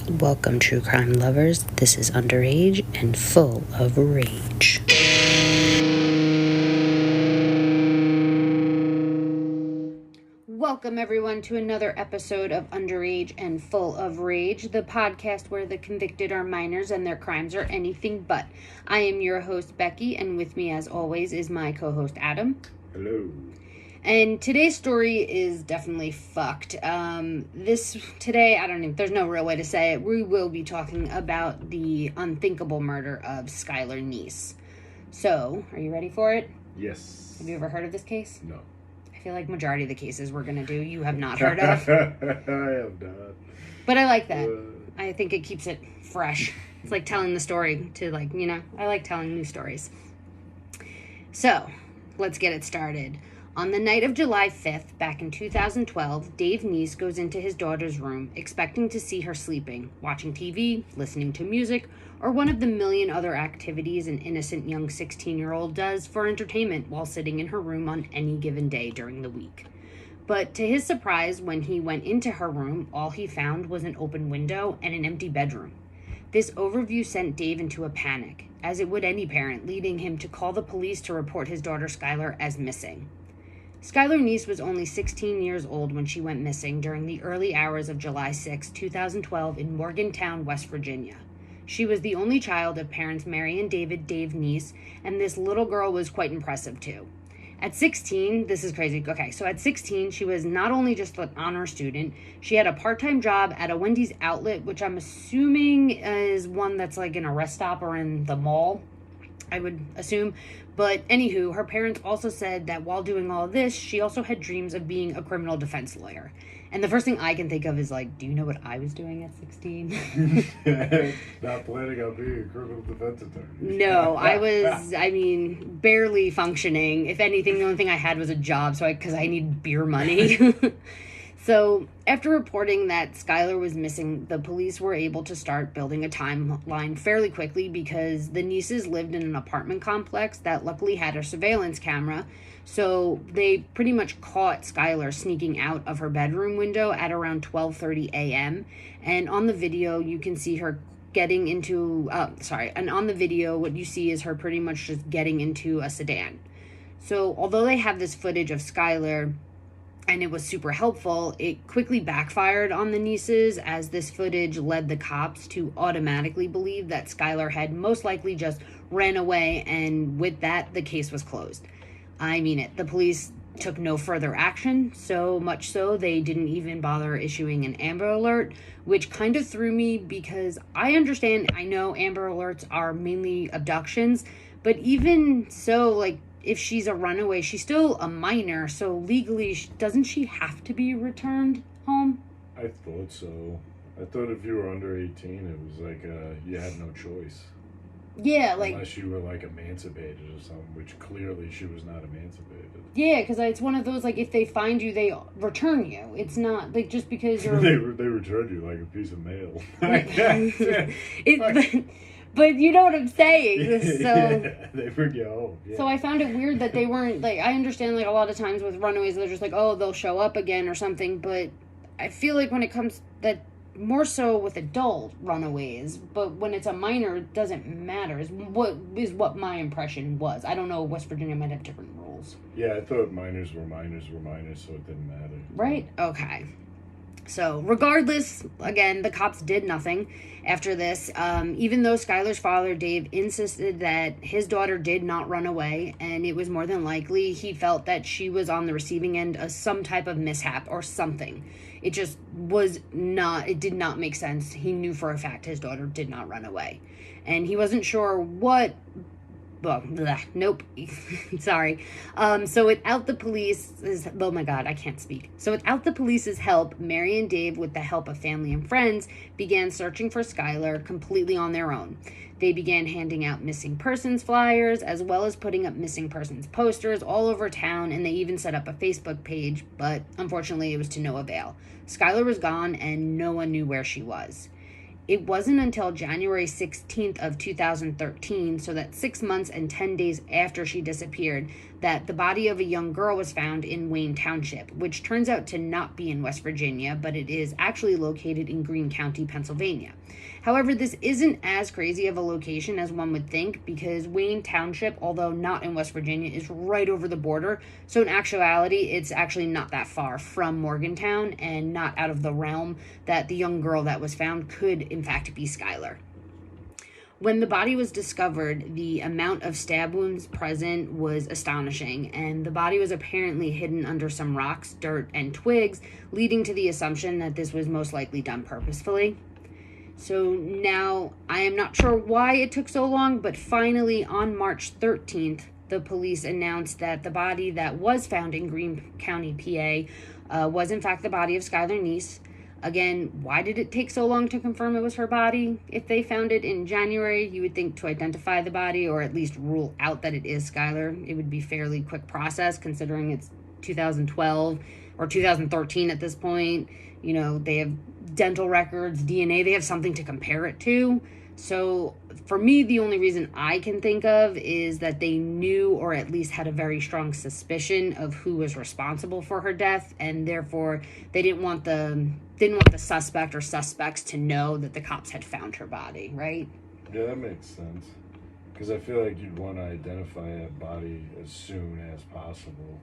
Welcome, true crime lovers. This is Underage and Full of Rage. Welcome, everyone, to another episode of Underage and Full of Rage, the podcast where the convicted are minors and their crimes are anything but. I am your host, Becky, and with me, as always, is my co-host, Adam. Hello. And today's story is definitely fucked. There's no real way to say it. We will be talking about the unthinkable murder of Skylar Neese. So, are you ready for it? Yes. Have you ever heard of this case? No. I feel like majority of the cases we're going to do, you have not heard of. I have not. But I like that. I think it keeps it fresh. It's like telling the story to, I like telling new stories. So, let's get it started. On the night of July 5th, back in 2012, Dave Neese goes into his daughter's room, expecting to see her sleeping, watching TV, listening to music, or one of the million other activities an innocent young 16-year-old does for entertainment while sitting in her room on any given day during the week. But to his surprise, when he went into her room, all he found was an open window and an empty bedroom. This overview sent Dave into a panic, as it would any parent, leading him to call the police to report his daughter Skylar as missing. Skylar Neese was only 16 years old when she went missing during the early hours of July 6, 2012 in Morgantown, West Virginia. She was the only child of parents Mary and Dave Neese, and this little girl was quite impressive too. At 16, this is crazy. Okay, so at 16, she was not only just an honor student, she had a part-time job at a Wendy's outlet, which I'm assuming is one that's like in a rest stop or in the mall, I would assume. But anywho, her parents also said that while doing all this, she also had dreams of being a criminal defense lawyer. And the first thing I can think of is do you know what I was doing at 16? Not planning on being a criminal defense attorney. No, I was, barely functioning. If anything, the only thing I had was a job, because I need beer money. So, after reporting that Skylar was missing, the police were able to start building a timeline fairly quickly because the Neeses lived in an apartment complex that luckily had a surveillance camera. So, they pretty much caught Skylar sneaking out of her bedroom window at around 12:30 a.m. And on the video, you can see her getting into, and on the video, what you see is her pretty much just getting into a sedan. So, although they have this footage of Skylar, and it was super helpful, it quickly backfired on the Neeses as this footage led the cops to automatically believe that Skylar had most likely just ran away, and with that, the case was closed. The police took no further action, so much so they didn't even bother issuing an Amber Alert, which kind of threw me because I know Amber Alerts are mainly abductions, but even so, if she's a runaway, she's still a minor, so legally, doesn't she have to be returned home? I thought so. I thought if you were under 18, it was you had no choice. Yeah, unless you were emancipated or something, which clearly she was not emancipated. Yeah, because it's one of those, if they find you, they return you. It's not, just because you're... they return you like a piece of mail. But you know what I'm saying. So yeah, they bring you home. Yeah. So I found it weird that they weren't, I understand, a lot of times with runaways, they're just they'll show up again or something, but I feel like when it comes, that more so with adult runaways, but when it's a minor, it doesn't matter, is what my impression was. I don't know, West Virginia might have different rules. Yeah, I thought minors were minors, so it didn't matter. Right? Okay. So, regardless, again, the cops did nothing after this, even though Skylar's father, Dave, insisted that his daughter did not run away, and it was more than likely he felt that she was on the receiving end of some type of mishap or something. It just it did not make sense. He knew for a fact his daughter did not run away. And he wasn't sure what... nope. Sorry. So without the police's... Oh my God, I can't speak. So without the police's help, Mary and Dave, with the help of family and friends, began searching for Skylar completely on their own. They began handing out missing persons flyers, as well as putting up missing persons posters all over town, and they even set up a Facebook page, but unfortunately it was to no avail. Skylar was gone, and no one knew where she was. It wasn't until January 16th of 2013, so that's 6 months and 10 days after she disappeared, that the body of a young girl was found in Wayne Township, which turns out to not be in West Virginia, but it is actually located in Greene County, Pennsylvania. However, this isn't as crazy of a location as one would think, because Wayne Township, although not in West Virginia, is right over the border. So in actuality, it's actually not that far from Morgantown, and not out of the realm that the young girl that was found could in fact be Skylar. When the body was discovered, the amount of stab wounds present was astonishing, and the body was apparently hidden under some rocks, dirt, and twigs, leading to the assumption that this was most likely done purposefully. So now, I am not sure why it took so long, but finally on March 13th, the police announced that the body that was found in Greene County, PA, was in fact the body of Skylar Neese. Again, why did it take so long to confirm it was her body? If they found it in January, you would think to identify the body or at least rule out that it is Skylar. It would be a fairly quick process considering it's 2012 or 2013 at this point. You know, they have dental records, DNA, they have something to compare it to. So for me, the only reason I can think of is that they knew or at least had a very strong suspicion of who was responsible for her death, and therefore they didn't want the suspect or suspects to know that the cops had found her body, right? Yeah, that makes sense. Because I feel like you'd want to identify that body as soon as possible.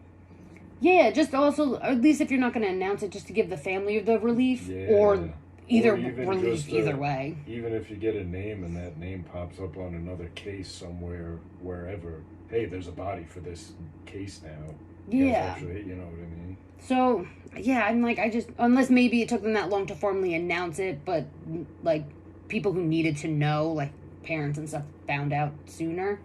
Yeah, just also, at least if you're not going to announce it, just to give the family the relief, or either relief either way. Even if you get a name and that name pops up on another case somewhere, wherever, hey, there's a body for this case now. Yeah. Actually, you know what I mean? So, yeah, I'm like, unless maybe it took them that long to formally announce it, but, like, people who needed to know, like, parents and stuff, found out sooner.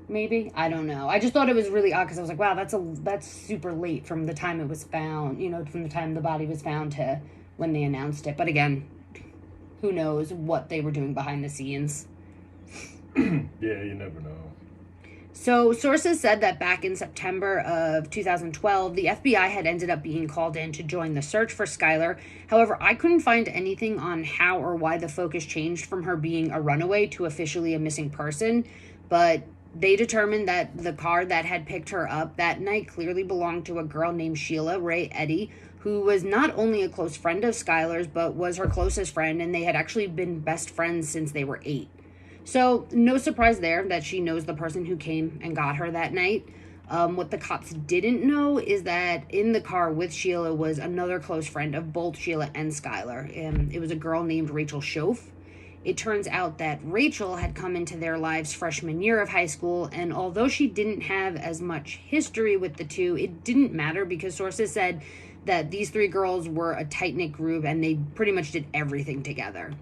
Maybe, I don't know. I just thought it was really odd because I was like, wow, that's super late from the time it was found, you know, from the time the body was found to when they announced it. But again, who knows what they were doing behind the scenes. Yeah, you never know. So sources said that back in September of 2012, the FBI had ended up being called in to join the search for Skylar. However, I couldn't find anything on how or why the focus changed from her being a runaway to officially a missing person. But they determined that the car that had picked her up that night clearly belonged to a girl named Sheila Ray Eddy, who was not only a close friend of Skylar's, but was her closest friend, and they had actually been best friends since they were 8. So, no surprise there that she knows the person who came and got her that night. What the cops didn't know is that in the car with Sheila was another close friend of both Sheila and Skylar. It was a girl named Rachel Schoaf. It turns out that Rachel had come into their lives freshman year of high school, and although she didn't have as much history with the two, it didn't matter because sources said that these 3 girls were a tight-knit group and they pretty much did everything together.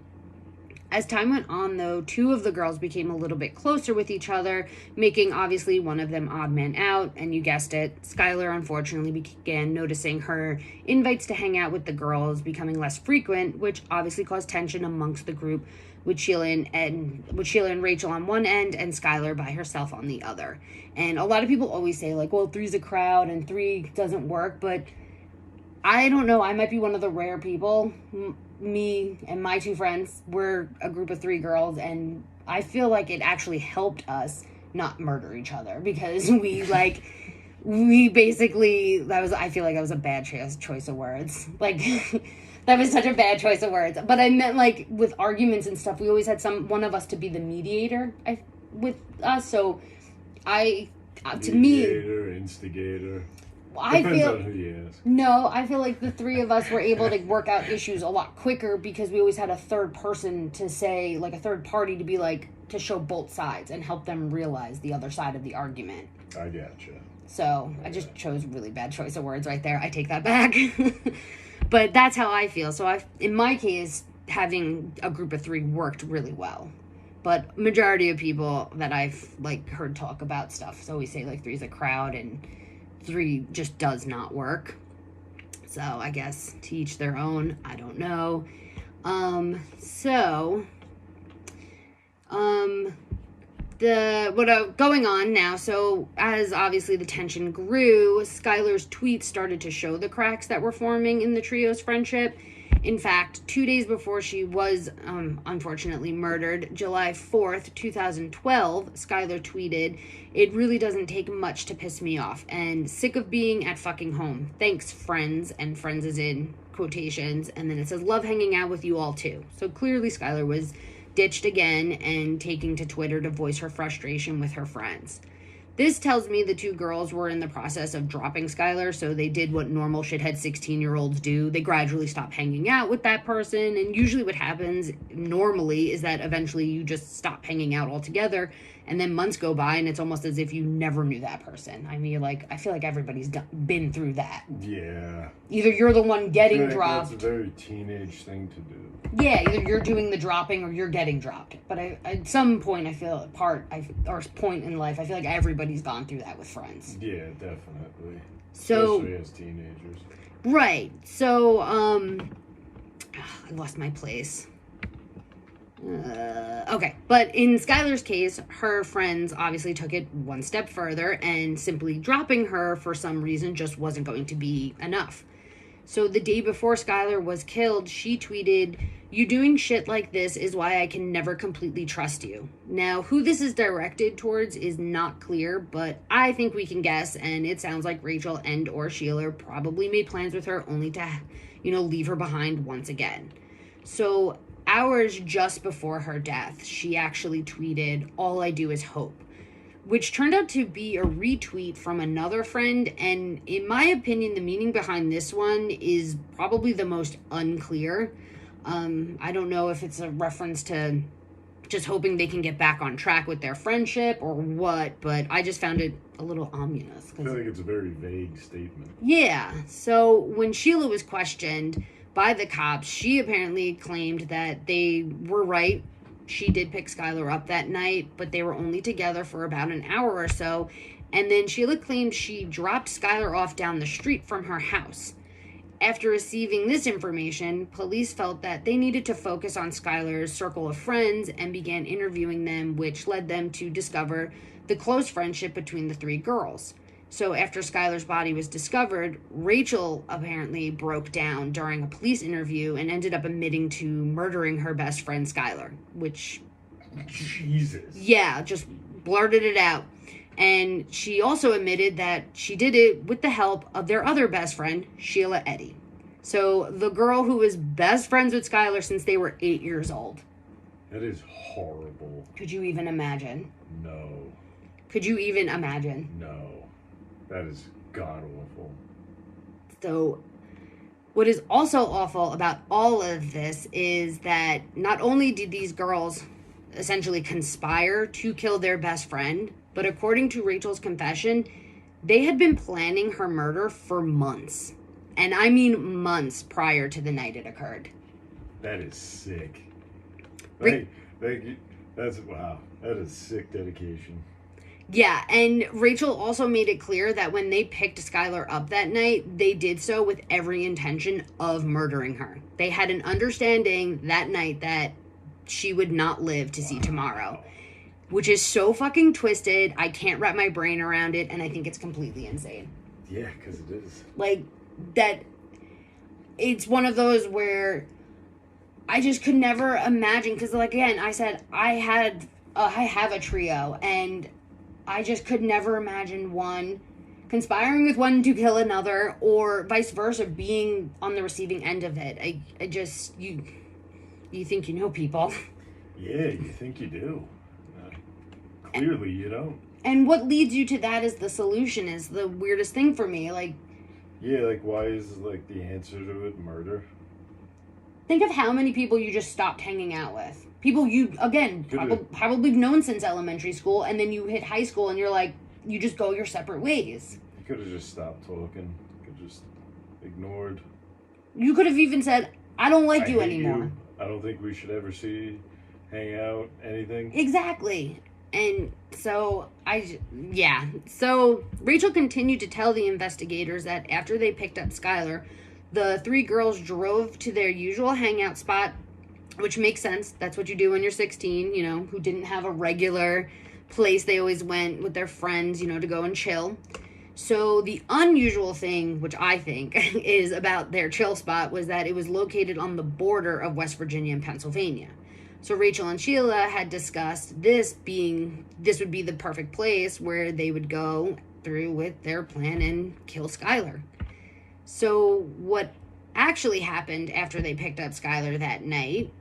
As time went on, though, 2 of the girls became a little bit closer with each other, making obviously one of them odd man out, and you guessed it, Skylar unfortunately began noticing her invites to hang out with the girls becoming less frequent, which obviously caused tension amongst the group, with Sheila and Rachel on one end and Skylar by herself on the other. And a lot of people always say, like, well, 3's a crowd and 3 doesn't work, but I don't know. I might be one of the rare people. Me and my 2 friends, we're a group of 3 girls, and I feel like it actually helped us not murder each other because we basically, I feel like that was a bad choice of words. Like, that was such a bad choice of words. But I meant, like, with arguments and stuff, we always had one of us to be the mediator with us. So Mediator, instigator. Depends on who you ask. No, I feel like the 3 of us were able to work out issues a lot quicker because we always had a third person to say, like a third party to be like, to show both sides and help them realize the other side of the argument. I gotcha. So I just chose really bad choice of words right there. I take that back. But that's how I feel. So in my case, having a group of 3 worked really well. But majority of people that I've like heard talk about stuff always say like 3's a crowd and 3 just does not work. So I guess to each their own. I don't know. Going on now, so as obviously the tension grew, Skylar's tweets started to show the cracks that were forming in the trio's friendship, In fact, 2 days before she was unfortunately murdered, July 4th, 2012, Skylar tweeted, "It really doesn't take much to piss me off, and sick of being at fucking home. Thanks, friends," and friends is in quotations, and then it says, "Love hanging out with you all too." So clearly Skylar was ditched again and taking to Twitter to voice her frustration with her friends. This tells me the two girls were in the process of dropping Skylar, so they did what normal shithead 16-year-olds do. They gradually stop hanging out with that person, and usually what happens normally is that eventually you just stop hanging out altogether, and then months go by, and it's almost as if you never knew that person. I mean, I feel like everybody's been through that. Yeah. Either you're the one getting dropped. That's a very teenage thing to do. Yeah, either you're doing the dropping or you're getting dropped. But at some point, point in life, I feel like everybody's gone through that with friends. Yeah, definitely. So, especially as teenagers. Right. So, I lost my place. Okay. But in Skylar's case, her friends obviously took it one step further, and simply dropping her for some reason just wasn't going to be enough. So the day before Skylar was killed, she tweeted, "You doing shit like this is why I can never completely trust you." Now, who this is directed towards is not clear, but I think we can guess, and it sounds like Rachel and or Sheila probably made plans with her only to, leave her behind once again. So hours just before her death, she actually tweeted, "All I do is hope," which turned out to be a retweet from another friend, and in my opinion, the meaning behind this one is probably the most unclear. I don't know if it's a reference to just hoping they can get back on track with their friendship or what, but I just found it a little ominous. I feel like it's a very vague statement. Yeah, so when Sheila was questioned by the cops, she apparently claimed that they were right. She did pick Skylar up that night, but they were only together for about an hour or so. And then Sheila claimed she dropped Skylar off down the street from her house. After receiving this information, police felt that they needed to focus on Skylar's circle of friends and began interviewing them, which led them to discover the close friendship between the three girls. So after Skylar's body was discovered, Rachel apparently broke down during a police interview and ended up admitting to murdering her best friend Skylar, which... Jesus. Yeah, just blurted it out. And she also admitted that she did it with the help of their other best friend, Sheila Eddy. So the girl who was best friends with Skylar since they were 8 years old. That is horrible. Could you even imagine? No. Could you even imagine? No. That is god-awful. So, what is also awful about all of this is that not only did these girls essentially conspire to kill their best friend, but according to Rachel's confession, they had been planning her murder for months. And I mean months prior to the night it occurred. That is sick. That's, wow. That is sick dedication. Yeah, and Rachel also made it clear that when they picked Skylar up that night, they did so with every intention of murdering her. They had an understanding that night that she would not live to see tomorrow, which is so fucking twisted. I can't wrap my brain around it, and I think it's completely insane. Yeah, because it is. That it's one of those where I just could never imagine, because again, I said I have a trio, and I just could never imagine one conspiring with one to kill another, or vice versa, being on the receiving end of it. I just, you think you know people. Yeah, you think you do. Clearly you don't. And what leads you to that is the solution is the weirdest thing for me. Yeah, why is, the answer to it murder? Think of how many people you just stopped hanging out with. People you, again, probably known since elementary school, and then you hit high school and you're you just go your separate ways. You could have just stopped talking. You could have just ignored. You could have even said, "I don't like you anymore. I don't think we should ever hang out, anything." Exactly. And so, So, Rachel continued to tell the investigators that after they picked up Skylar, the three girls drove to their usual hangout spot, which makes sense. That's what you do when you're 16, who didn't have a regular place they always went with their friends, to go and chill. So the unusual thing, which I think is about their chill spot, was that it was located on the border of West Virginia and Pennsylvania. So Rachel and Sheila had discussed this would be the perfect place where they would go through with their plan and kill Skylar. So what actually happened after they picked up Skylar that night,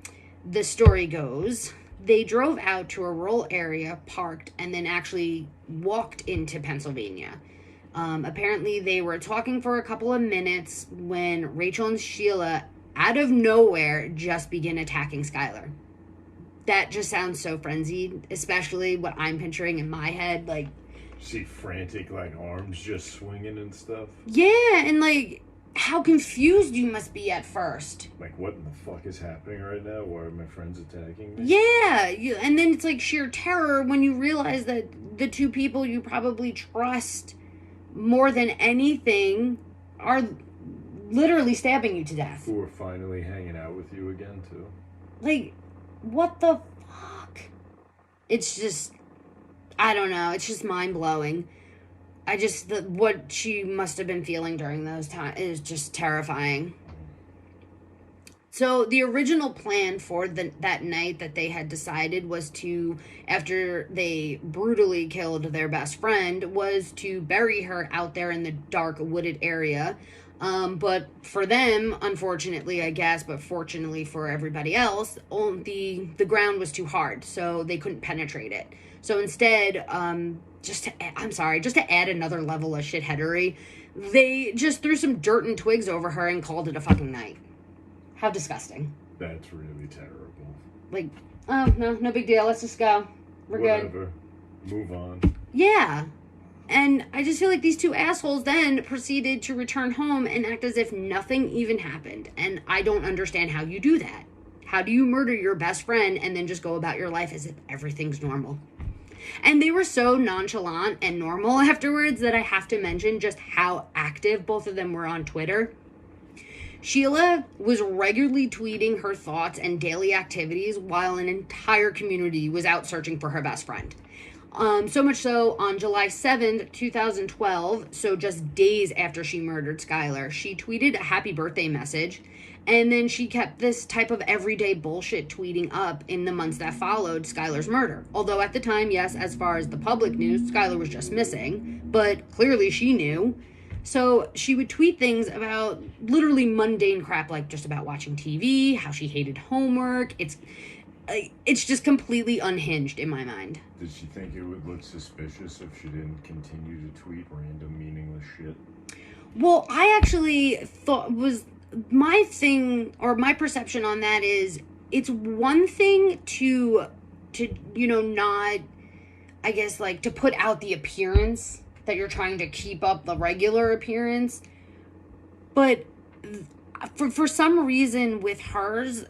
the story goes, they drove out to a rural area, parked, and then actually walked into Pennsylvania. Apparently they were talking for a couple of minutes when Rachel and Sheila, out of nowhere, just begin attacking Skylar. That just sounds so frenzied, especially what I'm picturing in my head. Like, see frantic, like, arms just swinging and stuff. Yeah, and like, how confused you must be at first. Like, what in the fuck is happening right now? Why are my friends attacking me? Yeah, and then it's like sheer terror when you realize that the two people you probably trust more than anything are literally stabbing you to death. Who are finally hanging out with you again, too. Like, what the fuck? It's just, I don't know. It's just mind-blowing. What she must have been feeling during those times is just terrifying. So the original plan for that night that they had decided was to, after they brutally killed their best friend, was to bury her out there in the dark wooded area. But for them, unfortunately, I guess, but fortunately for everybody else, the ground was too hard, so they couldn't penetrate it. So instead, just to add another level of shitheadery, they just threw some dirt and twigs over her and called it a fucking night. How disgusting. That's really terrible. Like, oh, no big deal. Let's just go. We're Whatever. Good. Move on. Yeah. And I just feel like these two assholes then proceeded to return home and act as if nothing even happened. And I don't understand how you do that. How do you murder your best friend and then just go about your life as if everything's normal? And they were so nonchalant and normal afterwards that I have to mention just how active both of them were on Twitter. Sheila was regularly tweeting her thoughts and daily activities while an entire community was out searching for her best friend. So much so, on July 7th, 2012, so just days after she murdered Skylar, she tweeted a happy birthday message, and then she kept this type of everyday bullshit tweeting up in the months that followed Skylar's murder. Although at the time, yes, as far as the public knew, Skylar was just missing, but clearly she knew. So she would tweet things about literally mundane crap, like just about watching TV, how she hated homework. It's just completely unhinged in my mind. Did she think it would look suspicious if she didn't continue to tweet random meaningless shit? Well, I actually thought was my thing, or my perception on that is, it's one thing to not, I guess, like, to put out the appearance that you're trying to keep up the regular appearance, but for some reason with hers,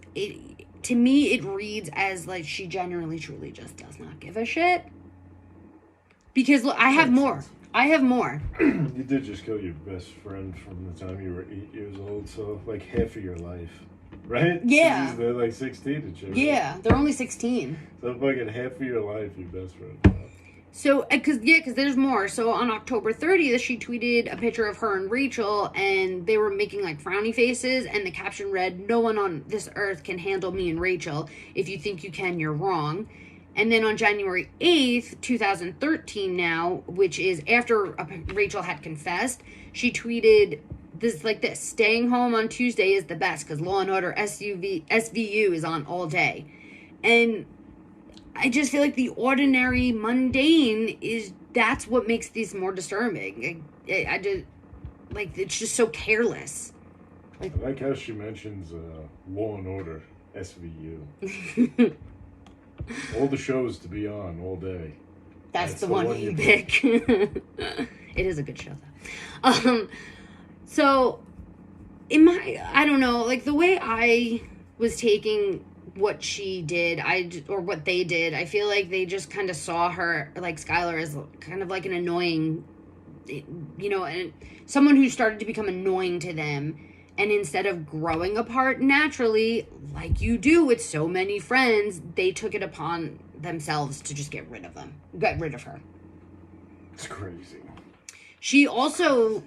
to me it reads as like she genuinely truly just does not give a shit. Because look, I have more. You did just kill your best friend from the time you were 8 years old, so like half of your life, right? Yeah. They're like 16 and shit. Yeah, they're only 16. So fucking half of your life, your best friend. So, because there's more. So on October 30th, she tweeted a picture of her and Rachel, and they were making like frowny faces, and the caption read, "No one on this earth can handle me and Rachel. If you think you can, you're wrong." And then on January 8th, 2013 now, which is after Rachel had confessed, she tweeted this, "Staying home on Tuesday is the best because Law & Order SVU is on all day." And I just feel like the ordinary, mundane that's what makes these more disturbing. I just, like, it's just so careless. I like how she mentions Law & Order SVU. All the shows to be on all day. That's the one you pick. It is a good show, though. So, I don't know, like, the way I was taking what she did, or what they did, I feel like they just kind of saw her, like Skylar, as kind of like an annoying, and someone who started to become annoying to them. And instead of growing apart naturally, like you do with so many friends, they took it upon themselves to just get rid of her. It's crazy. She also,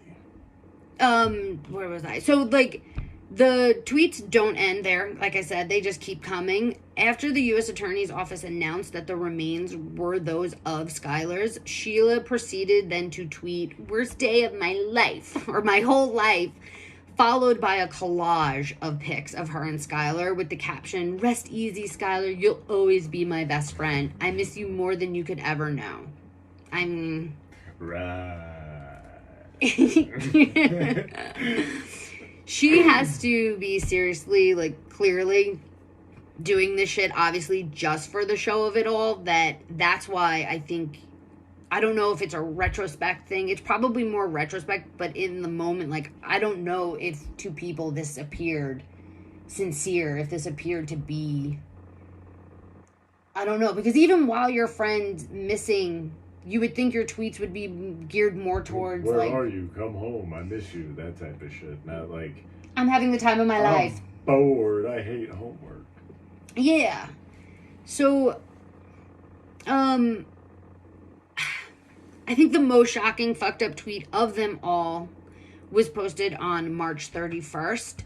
where was I? So, like, the tweets don't end there. Like I said, they just keep coming. After the U.S. Attorney's Office announced that the remains were those of Skylar's, Sheila proceeded then to tweet, "Worst day of my life," or my whole life, followed by a collage of pics of her and Skylar with the caption, "Rest easy, Skylar. You'll always be my best friend. I miss you more than you could ever know." I mean... Right. She has to be seriously, like, clearly doing this shit, obviously, just for the show of it all. That's why I think, I don't know if it's a retrospect thing. It's probably more retrospect, but in the moment, like, I don't know if to people this appeared sincere, if this appeared to be, I don't know, because even while your friend's missing, you would think your tweets would be geared more towards, where like... are you? Come home. I miss you. That type of shit. Not like... I'm having the time of my life. Bored. I hate homework. Yeah. So, I think the most shocking, fucked up tweet of them all was posted on March 31st.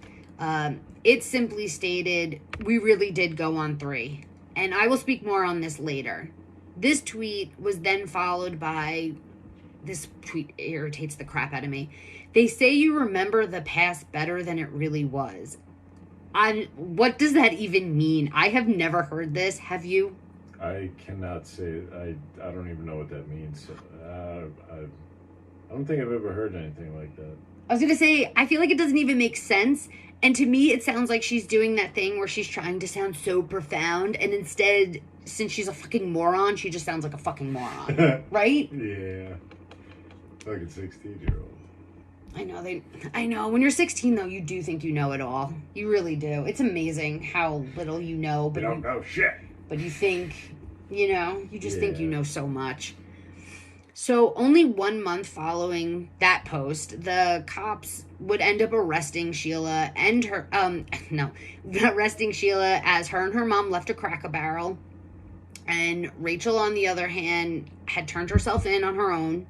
It simply stated, "We really did go on 3. And I will speak more on this later." This tweet was then followed by, this tweet irritates the crap out of me. "They say you remember the past better than it really was." What does that even mean? I have never heard this. Have you? I cannot say. I don't even know what that means. I don't think I've ever heard anything like that. I was going to say, I feel like it doesn't even make sense. And to me, it sounds like she's doing that thing where she's trying to sound so profound. And instead, since she's a fucking moron, she just sounds like a fucking moron. Right? Yeah. Like a 16-year-old. I know. When you're 16, though, you do think you know it all. You really do. It's amazing how little you know. But you don't know shit. But you think, you just think you know so much. So only 1 month following that post, the cops would end up arresting Sheila and her, arresting Sheila as her and her mom left a Cracker Barrel. And Rachel, on the other hand, had turned herself in on her own.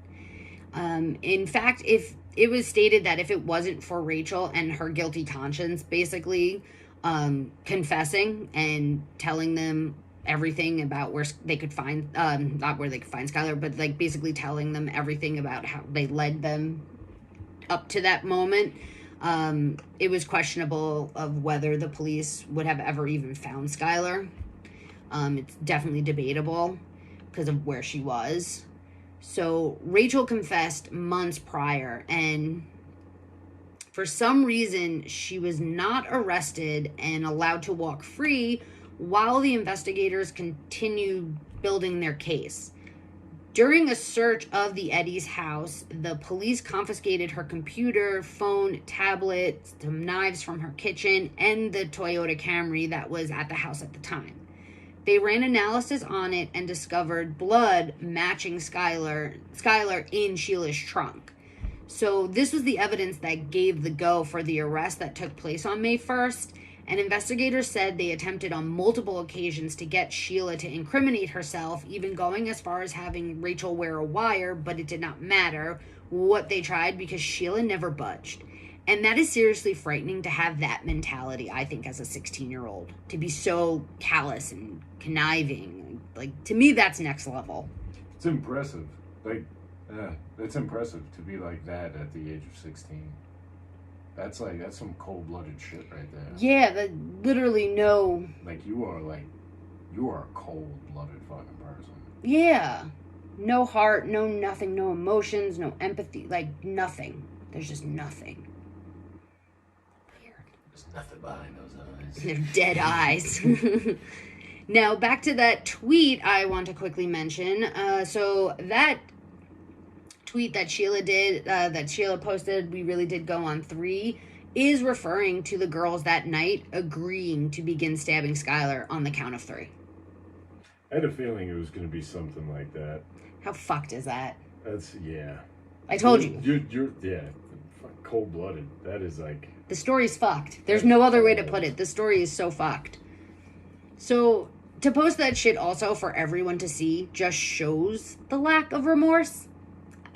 In fact, if it was stated that if it wasn't for Rachel and her guilty conscience, basically confessing and telling them everything about where they could find, not where they could find Skylar, but like basically telling them everything about how they led them up to that moment, it was questionable of whether the police would have ever even found Skylar. It's definitely debatable because of where she was. So Rachel confessed months prior, and for some reason she was not arrested and allowed to walk free while the investigators continued building their case. During a search of the Eddy's house, the police confiscated her computer, phone, tablet, some knives from her kitchen, and the Toyota Camry that was at the house at the time. They ran analysis on it and discovered blood matching Skylar in Sheila's trunk. So this was the evidence that gave the go for the arrest that took place on May 1st. And investigators said they attempted on multiple occasions to get Sheila to incriminate herself, even going as far as having Rachel wear a wire, but it did not matter what they tried because Sheila never budged. And that is seriously frightening to have that mentality, I think, as a 16-year-old. To be so callous and conniving. Like, to me, that's next level. It's impressive. It's impressive to be like that at the age of 16. That's some cold-blooded shit right there. Yeah, that literally no... You are a cold-blooded fucking person. Yeah. No heart, no nothing, no emotions, no empathy, nothing. There's just nothing. Weird. There's nothing behind those eyes. They're dead eyes. Now, back to that tweet I want to quickly mention. So that tweet that Sheila did, that Sheila posted, "We really did go on 3, is referring to the girls that night agreeing to begin stabbing Skylar on the count of 3. I had a feeling it was going to be something like that. How fucked is that? Yeah. I told you. You're cold-blooded. That is like... The story's fucked. There's no other way to put it. The story is so fucked. So, to post that shit also for everyone to see just shows the lack of remorse.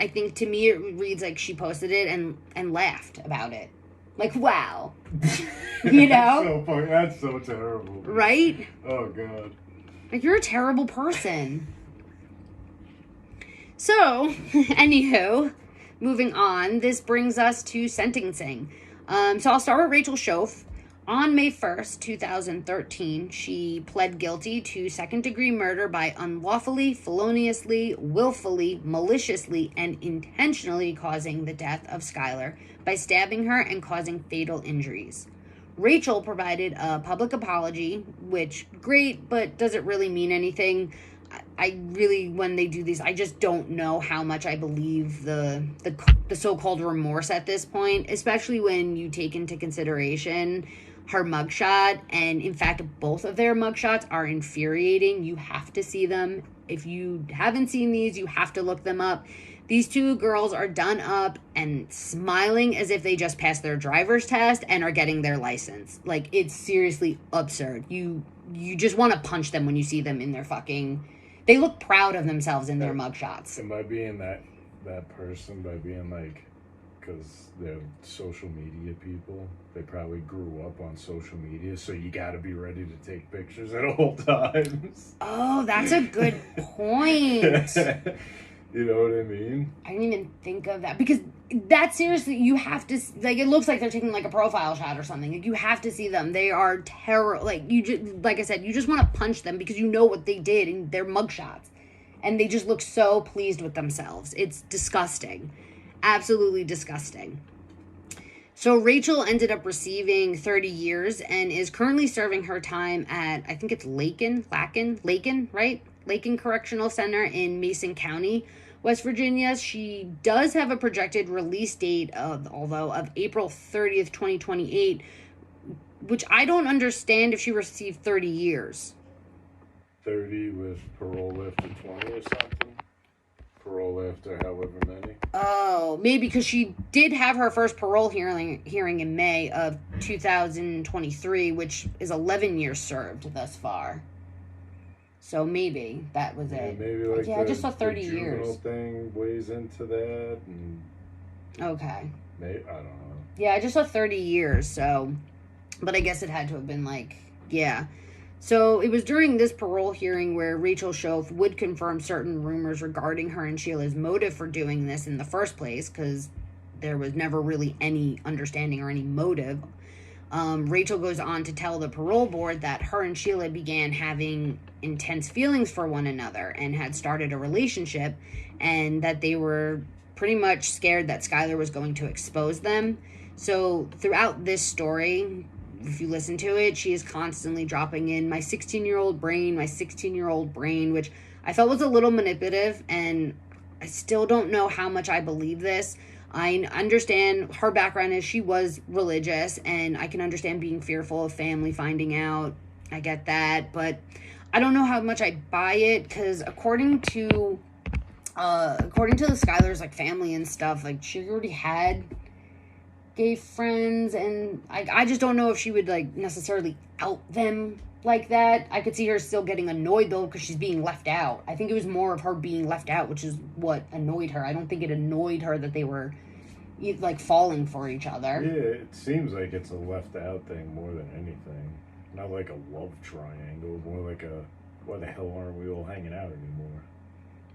I think to me it reads like she posted it and laughed about it. Like, wow. You know? That's so funny. That's so terrible. Right? Oh, God. Like, you're a terrible person. So, anywho, moving on, this brings us to sentencing. So I'll start with Rachel Schoaf. On May 1st, 2013, she pled guilty to second-degree murder by unlawfully, feloniously, willfully, maliciously, and intentionally causing the death of Skylar by stabbing her and causing fatal injuries. Rachel provided a public apology, which, great, but does it really mean anything? I really, when they do these, I just don't know how much I believe the so-called remorse at this point, especially when you take into consideration her mugshot, and in fact, both of their mugshots are infuriating. You have to see them. If you haven't seen these, you have to look them up. These two girls are done up and smiling as if they just passed their driver's test and are getting their license. Like, it's seriously absurd. You just want to punch them when you see them in their fucking... They look proud of themselves in their mugshots. And by being that person, by being like... Because they're social media people, they probably grew up on social media, so you got to be ready to take pictures at all times. Oh, that's a good point. You know what I mean? I didn't even think of that, because that seriously, you have to, like, it looks like they're taking like a profile shot or something. Like, you have to see them. They are terrible. Like, you just, like I said, you just want to punch them because you know what they did in their mugshots, and they just look so pleased with themselves. It's disgusting. Absolutely disgusting. So Rachel ended up receiving 30 years and is currently serving her time at, I think it's Lakin, right? Lakin Correctional Center in Mason County, West Virginia. She does have a projected release date of April 30th, 2028, which I don't understand if she received 30 years. 30 with parole after 20 or something? Parole after however many? Oh, maybe because she did have her first parole hearing in May of 2023, which is 11 years served thus far. So maybe that was it. Maybe like I just saw 30 years. Thing weighs into that. And okay. Maybe, I don't know. Yeah, I just saw 30 years. So, but I guess it had to have been like, yeah. So it was during this parole hearing where Rachel Schoaf would confirm certain rumors regarding her and Sheila's motive for doing this in the first place, because there was never really any understanding or any motive. Rachel goes on to tell the parole board that her and Sheila began having intense feelings for one another and had started a relationship, and that they were pretty much scared that Skylar was going to expose them. So throughout this story, if you listen to it, she is constantly dropping in my 16-year-old brain, which I felt was a little manipulative, and I still don't know how much I believe this. I understand her background is she was religious, and I can understand being fearful of family finding out. I get that, but I don't know how much I buy it, because according to the Skylar's like family and stuff, like she already had gay friends, and I just don't know if she would like necessarily out them like that. I could see her still getting annoyed though, because she's being left out. I think it was more of her being left out, which is what annoyed her. I don't think it annoyed her that they were like falling for each other. Yeah, it seems like it's a left out thing more than anything. Not like a love triangle, more like a why the hell aren't we all hanging out anymore?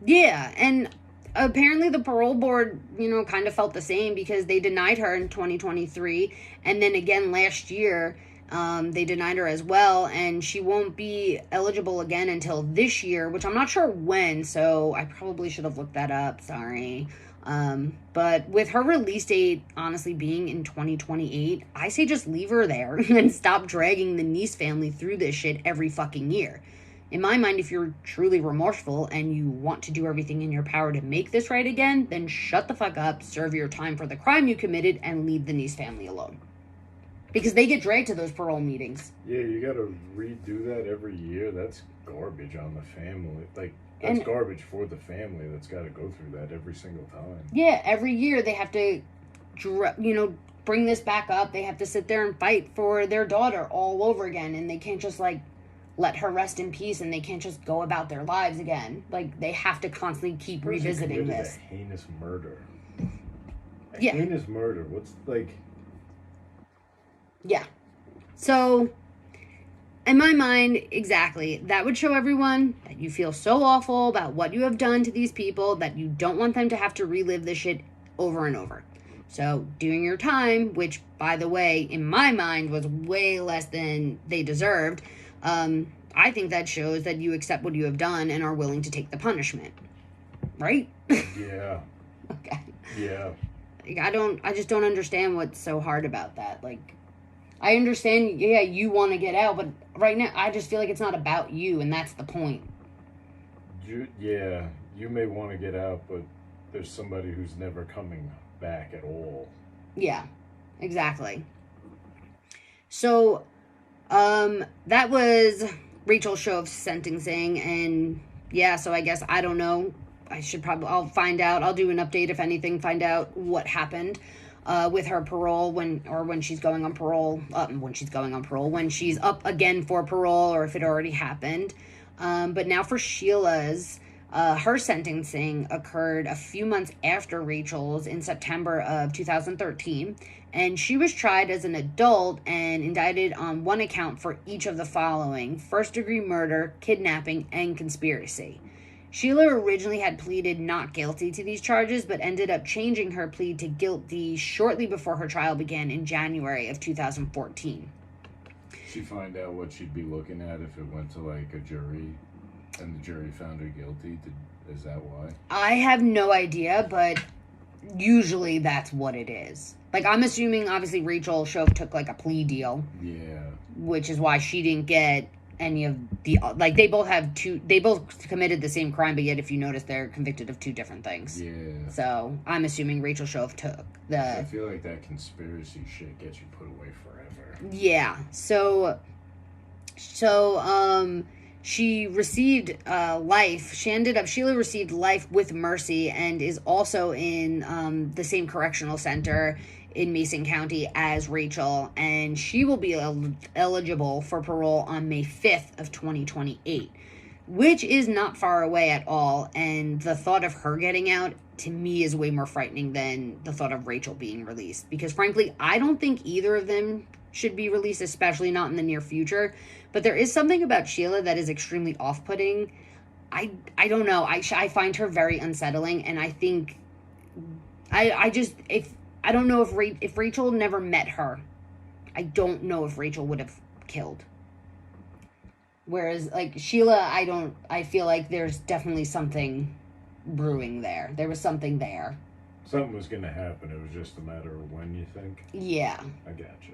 Yeah, and apparently the parole board, kind of felt the same, because they denied her in 2023, and then again last year, they denied her as well, and she won't be eligible again until this year, which I'm not sure when, so I probably should have looked that up, sorry. But with her release date honestly being in 2028, I say just leave her there and stop dragging the Neese family through this shit every fucking year. In my mind, if you're truly remorseful and you want to do everything in your power to make this right again, then shut the fuck up, serve your time for the crime you committed, and leave the Neese family alone. Because they get dragged to those parole meetings. Yeah, you gotta redo that every year. That's garbage on the family. Like, that's garbage for the family that's gotta go through that every single time. Yeah, every year they have to, bring this back up. They have to sit there and fight for their daughter all over again, and they can't just, like, let her rest in peace, and they can't just go about their lives again. Like, they have to constantly keep revisiting this. A heinous murder. Yeah. Heinous murder. What's, like... Yeah. So, in my mind, exactly, that would show everyone that you feel so awful about what you have done to these people that you don't want them to have to relive this shit over and over. So, doing your time, which, by the way, in my mind, was way less than they deserved, I think that shows that you accept what you have done and are willing to take the punishment. Right? Yeah. Okay. Yeah. Like, I just don't understand what's so hard about that. Like, I understand, yeah, you want to get out, but right now, I just feel like it's not about you, and that's the point. Yeah, you may want to get out, but there's somebody who's never coming back at all. Yeah, exactly. So, that was Rachel's show of sentencing, and yeah, so I guess, I don't know, I'll find out, I'll do an update if anything, find out what happened with her parole when she's going on parole, when she's up again for parole, or if it already happened. But now for Sheila's, her sentencing occurred a few months after Rachel's in September of 2013, and she was tried as an adult and indicted on one account for each of the following: first-degree murder, kidnapping, and conspiracy. Sheila originally had pleaded not guilty to these charges, but ended up changing her plea to guilty shortly before her trial began in January of 2014. She find out what she'd be looking at if it went to, like, a jury, and the jury found her guilty? Is that why? I have no idea, but usually that's what it is. Like, I'm assuming, obviously, Rachel Shove took, like, a plea deal. Yeah. Which is why she didn't get any of the, like, they both committed the same crime, but yet if you notice, they're convicted of two different things. Yeah. So I'm assuming Rachel Shove took the... I feel like that conspiracy shit gets you put away forever. Yeah. So she received life. Sheila received life with mercy and is also in the same correctional center in Mason County as Rachel, and she will be eligible for parole on May 5th of 2028, which is not far away at all, and the thought of her getting out, to me, is way more frightening than the thought of Rachel being released, because frankly, I don't think either of them should be released, especially not in the near future, but there is something about Sheila that is extremely off-putting. I don't know, I find her very unsettling, and I think, I don't know if Rachel never met her, I don't know if Rachel would have killed. Whereas, like, Sheila, I feel like there's definitely something brewing there. There was something there. Something was going to happen. It was just a matter of when, you think? Yeah. I gotcha.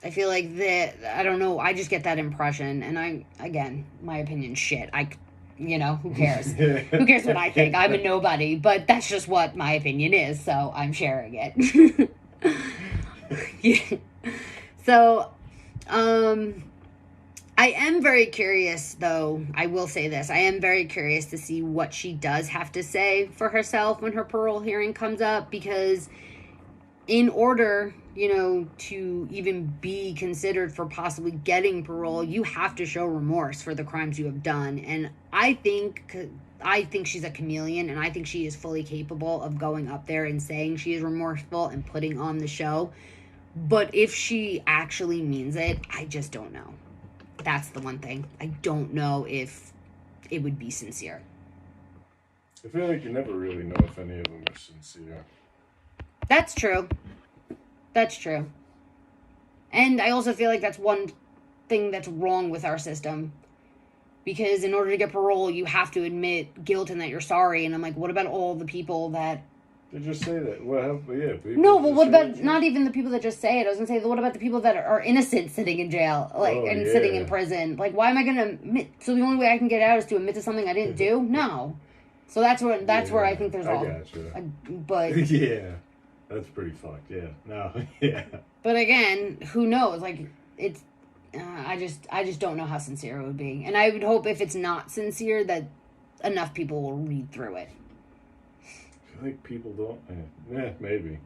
I feel like I don't know, I just get that impression, and again, my opinion, shit. Who cares? Who cares what I think? I'm a nobody, but that's just what my opinion is, so I'm sharing it. Yeah. So, I am very curious, though, I will say this, I am very curious to see what she does have to say for herself when her parole hearing comes up, because in order, to even be considered for possibly getting parole, you have to show remorse for the crimes you have done. And I think she's a chameleon, and I think she is fully capable of going up there and saying she is remorseful and putting on the show. But if she actually means it, I just don't know. That's the one thing. I don't know if it would be sincere. I feel like you never really know if any of them are sincere. That's true. That's true. And I also feel like that's one thing that's wrong with our system. Because in order to get parole, you have to admit guilt and that you're sorry. And I'm like, what about all the people that... They just say that. Well, yeah. No, but what about not even the people that just say it? I was going to say, what about the people that are innocent sitting in jail, sitting in prison? Like, why am I going to admit? So the only way I can get out is to admit to something I didn't do? No. So that's where I think there's all... I gotcha. But... Yeah. That's pretty fucked, yeah. No, yeah. But again, who knows? Like, it's... I just don't know how sincere it would be. And I would hope if it's not sincere that enough people will read through it. I feel like people don't... maybe.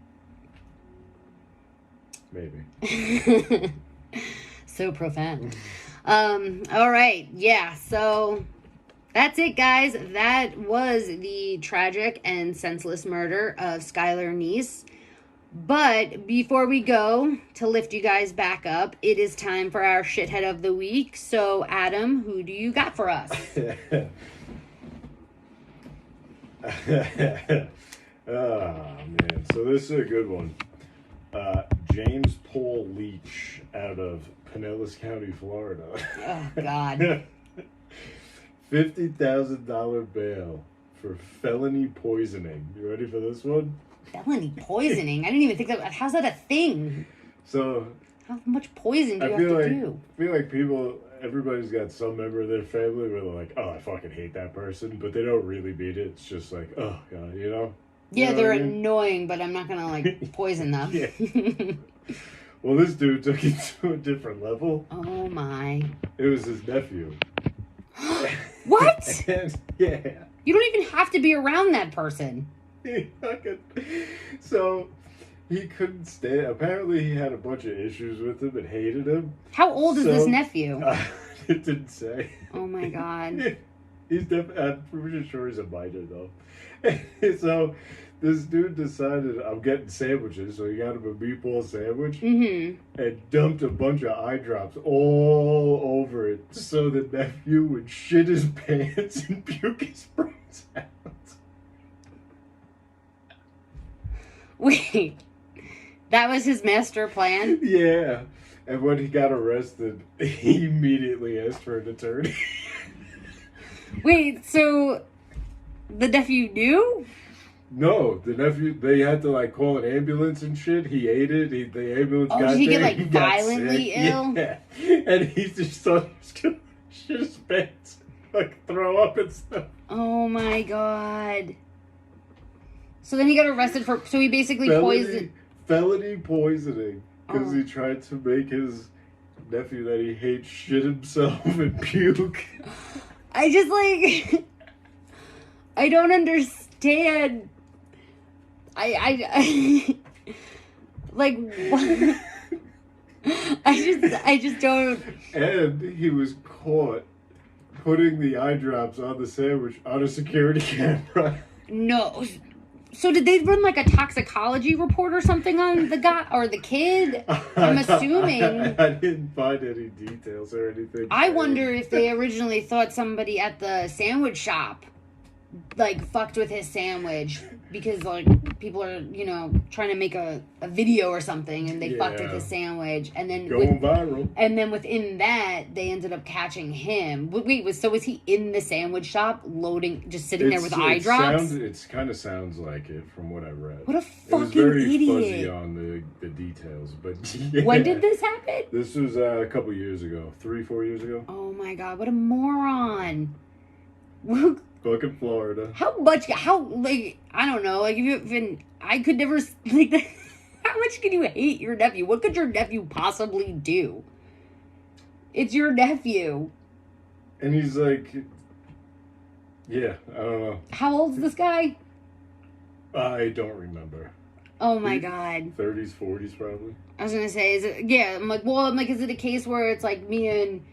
Maybe. So profound. All right. Yeah. So that's it, guys. That was the tragic and senseless murder of Skylar Neese. But before we go, to lift you guys back up, it is time for our shithead of the week. So, Adam, who do you got for us? Oh, man. So this is a good one. James Paul Leach out of Pinellas County, Florida. Oh, God. $50,000 bail for felony poisoning. You ready for this one? Felony poisoning? I didn't even think that. How's that a thing? So, how much poison do you have to do? I feel like everybody's got some member of their family where they're like, oh, I fucking hate that person, but they don't really mean it. It's just like, oh, God, you know? Yeah, they're annoying, but I'm not going to, like, poison them. Yeah. Well, this dude took it to a different level. Oh, my. It was his nephew. What? And, yeah. You don't even have to be around that person. So, he couldn't stand. Apparently, he had a bunch of issues with him and hated him. How old is this nephew? It didn't say. Oh my God. I'm pretty sure he's a minor though. So, this dude decided I'm getting sandwiches, so he got him a meatball sandwich and dumped a bunch of eye drops all over it, so the nephew would shit his pants and puke his brains out. Wait, that was his master plan? Yeah. And when he got arrested, he immediately asked for an attorney. Wait, so the nephew knew? No, the nephew, they had to like call an ambulance and shit. He ate it. The ambulance got there. Did he get like violently ill? Yeah. And he just thought he was going to shit his pants, like throw up and stuff. Oh my God. So then he got arrested for, so he basically poisoned. Felony poisoning. Because he tried to make his nephew that he hates shit himself and puke. I just like, I don't understand. I like, what? I just don't. And he was caught putting the eye drops on the sandwich on a security camera. No. So did they run like a toxicology report or something on the guy or the kid? I'm assuming. I didn't find any details or anything. I wonder if they originally thought somebody at the sandwich shop like fucked with his sandwich because like people are, you know, trying to make a video or something and they fucked with his sandwich and then going viral. And then within that they ended up catching him. Wait, was he in the sandwich shop loading, just sitting there with eye drops? It kind of sounds like it from what I read. What a fucking idiot. It was very fuzzy on the details, but yeah. When did this happen? This was a couple years ago, 3-4 years ago. Oh my God, what a moron. Fucking Florida. How like, I don't know, like, if you even, I could never, like, how much can you hate your nephew? What could your nephew possibly do? It's your nephew. And he's like, yeah, I don't know. How old's this guy? I don't remember. Oh my God. 30s, 40s probably. I was gonna say, is it, yeah, I'm like, is it a case where it's like me and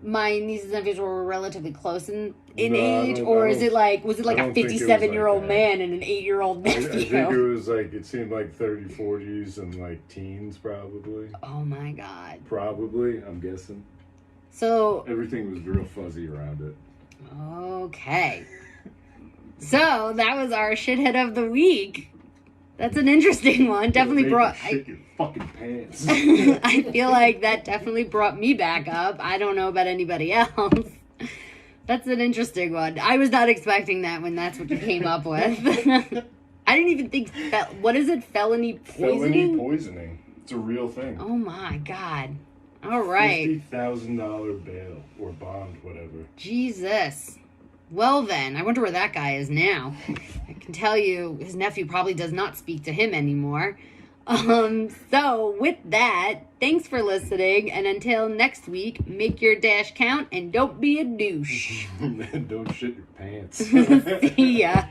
my nieces and nephews were relatively close in age, or was it like a 57-year-old man and an 8-year-old nephew? I think it was like, it seemed like 30, 40s and like teens probably. Oh my God. Probably, I'm guessing. So everything was real fuzzy around it. Okay. So that was our shithead of the week. That's an interesting one. Definitely brought. Shit your fucking pants. I feel like that definitely brought me back up. I don't know about anybody else. That's an interesting one. I was not expecting that when that's what you came up with. I didn't even think. What is it? Felony poisoning? Felony poisoning. It's a real thing. Oh my God. All right. $50,000 bail or bond, whatever. Jesus. Well then, I wonder where that guy is now. I can tell you his nephew probably does not speak to him anymore. So with that, thanks for listening, and until next week, make your dash count and don't be a douche. Don't shit your pants. See ya.